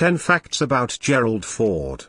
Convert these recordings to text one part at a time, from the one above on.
10 facts about Gerald Ford.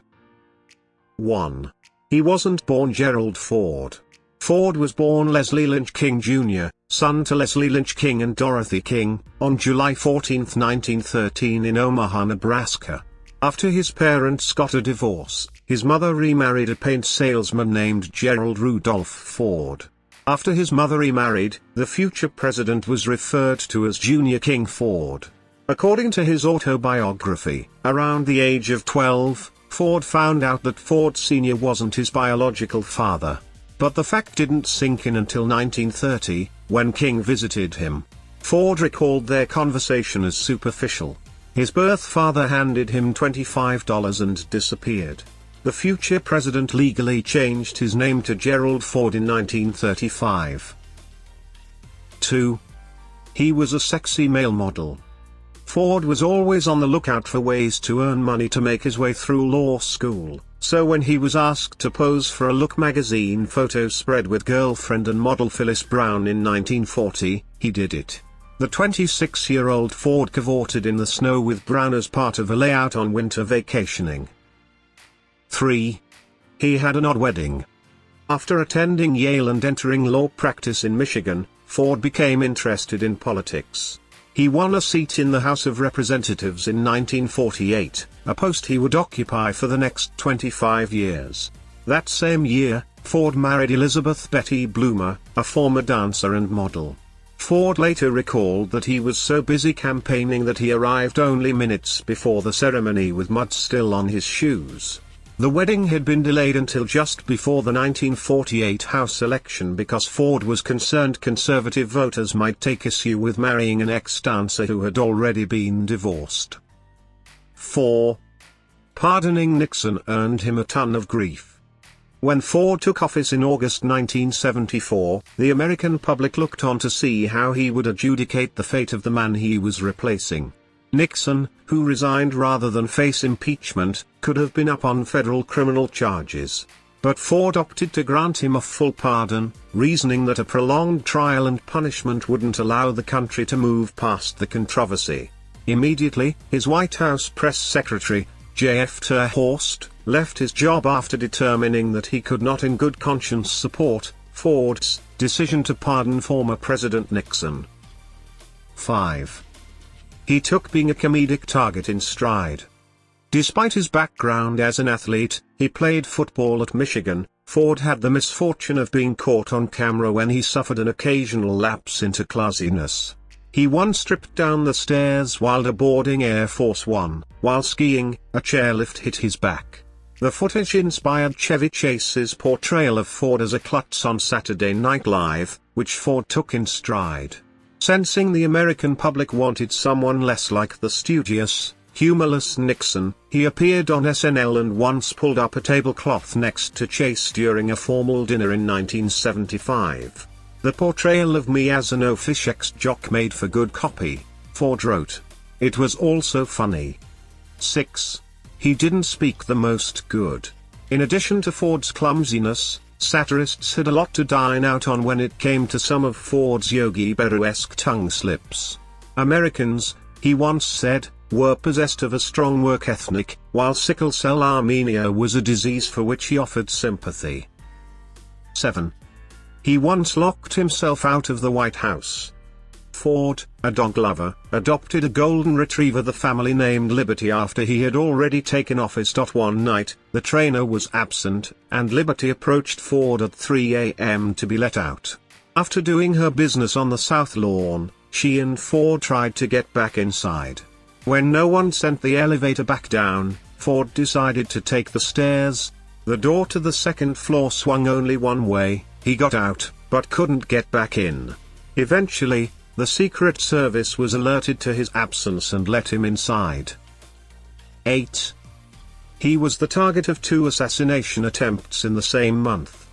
1. He wasn't born Gerald Ford. Ford was born Leslie Lynch King Jr., son to Leslie Lynch King and Dorothy King, on July 14, 1913 in Omaha, Nebraska. After his parents got a divorce, his mother remarried a paint salesman named Gerald Rudolph Ford. After his mother remarried, the future president was referred to as Junior King Ford. According to his autobiography, around the age of 12, Ford found out that Ford Sr. wasn't his biological father. But the fact didn't sink in until 1930, when King visited him. Ford recalled their conversation as superficial. His birth father handed him $25 and disappeared. The future president legally changed his name to Gerald Ford in 1935. 2. He was a sexy male model. Ford was always on the lookout for ways to earn money to make his way through law school, so when he was asked to pose for a Look magazine photo spread with girlfriend and model Phyllis Brown in 1940, he did it. The 26-year-old Ford cavorted in the snow with Brown as part of a layout on winter vacationing. 3. He had an odd wedding. After attending Yale and entering law practice in Michigan, Ford became interested in politics. He won a seat in the House of Representatives in 1948, a post he would occupy for the next 25 years. That same year, Ford married Elizabeth Betty Bloomer, a former dancer and model. Ford later recalled that he was so busy campaigning that he arrived only minutes before the ceremony with mud still on his shoes. The wedding had been delayed until just before the 1948 House election because Ford was concerned conservative voters might take issue with marrying an ex-dancer who had already been divorced. 4. Pardoning Nixon earned him a ton of grief. When Ford took office in August 1974, the American public looked on to see how he would adjudicate the fate of the man he was replacing. Nixon, who resigned rather than face impeachment, could have been up on federal criminal charges. But Ford opted to grant him a full pardon, reasoning that a prolonged trial and punishment wouldn't allow the country to move past the controversy. Immediately, his White House press secretary, G.Ford, left his job after determining that he could not in good conscience support Ford's decision to pardon former President Nixon. 5. He took being a comedic target in stride. Despite his background as an athlete, he played football at Michigan. Ford had the misfortune of being caught on camera when he suffered an occasional lapse into classiness. He once tripped down the stairs while boarding Air Force One. While skiing, a chairlift hit his back. The footage inspired Chevy Chase's portrayal of Ford as a klutz on Saturday Night Live, which Ford took in stride. Sensing the American public wanted someone less like the studious, humorless Nixon, he appeared on SNL and once pulled up a tablecloth next to Chase during a formal dinner in 1975. The portrayal of me as an oafish ex-jock made for good copy, Ford wrote. It was also funny. 6. He didn't speak the most good. In addition to Ford's clumsiness, satirists had a lot to dine out on when it came to some of Ford's Yogi Berra-esque tongue slips. Americans, he once said, were possessed of a strong work ethic, while sickle cell anemia was a disease for which he offered sympathy. 7. He once locked himself out of the White House. Ford, a dog lover, adopted a golden retriever the family named Liberty after he had already taken office. One night, the trainer was absent, and Liberty approached Ford at 3 a.m. to be let out. After doing her business on the south lawn, she and Ford tried to get back inside. When no one sent the elevator back down, Ford decided to take the stairs. The door to the second floor swung only one way. He got out, but couldn't get back in. Eventually, the Secret Service was alerted to his absence and let him inside. 8. He was the target of 2 assassination attempts in the same month.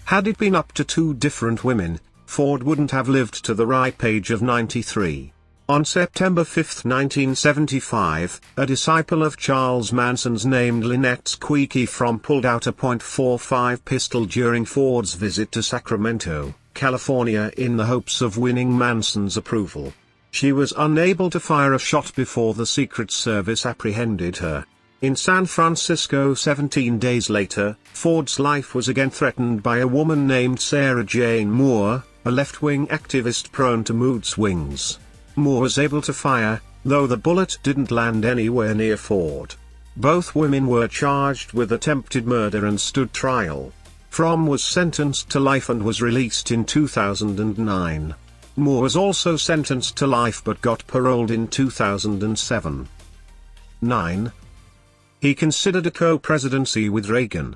Had it been up to 2 different women, Ford wouldn't have lived to the ripe age of 93. On September 5, 1975, a disciple of Charles Manson's named Lynette Squeaky Fromm pulled out a .45 pistol during Ford's visit to Sacramento, California in the hopes of winning Manson's approval. She was unable to fire a shot before the Secret Service apprehended her. In San Francisco 17 days later, Ford's life was again threatened by a woman named Sarah Jane Moore, a left-wing activist prone to mood swings. Moore was able to fire, though the bullet didn't land anywhere near Ford. Both women were charged with attempted murder and stood trial. Fromm was sentenced to life and was released in 2009. Moore was also sentenced to life but got paroled in 2007. 9. He considered a co-presidency with Reagan.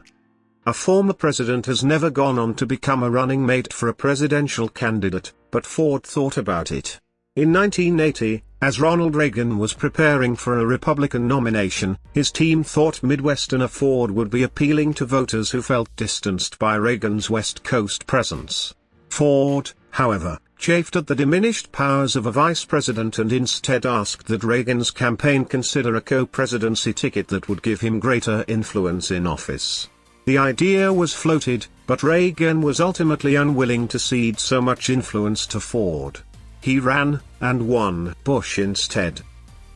A former president has never gone on to become a running mate for a presidential candidate, but Ford thought about it. In 1980, as Ronald Reagan was preparing for a Republican nomination, his team thought Midwesterner Ford would be appealing to voters who felt distanced by Reagan's West Coast presence. Ford, however, chafed at the diminished powers of a vice president and instead asked that Reagan's campaign consider a co-presidency ticket that would give him greater influence in office. The idea was floated, but Reagan was ultimately unwilling to cede so much influence to Ford. He ran, and won Bush instead.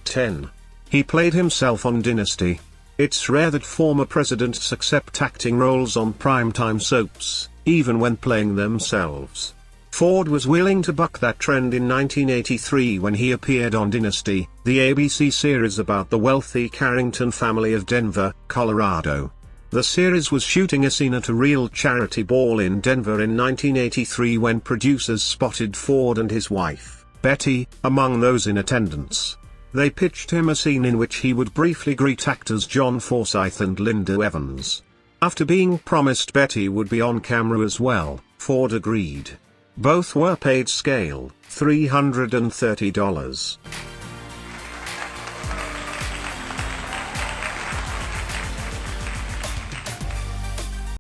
10. He played himself on Dynasty. It's rare that former presidents accept acting roles on primetime soaps, even when playing themselves. Ford was willing to buck that trend in 1983 when he appeared on Dynasty, the ABC series about the wealthy Carrington family of Denver, Colorado. The series was shooting a scene at a real charity ball in Denver in 1983 when producers spotted Ford and his wife, Betty, among those in attendance. They pitched him a scene in which he would briefly greet actors John Forsythe and Linda Evans. After being promised Betty would be on camera as well, Ford agreed. Both were paid scale, $330.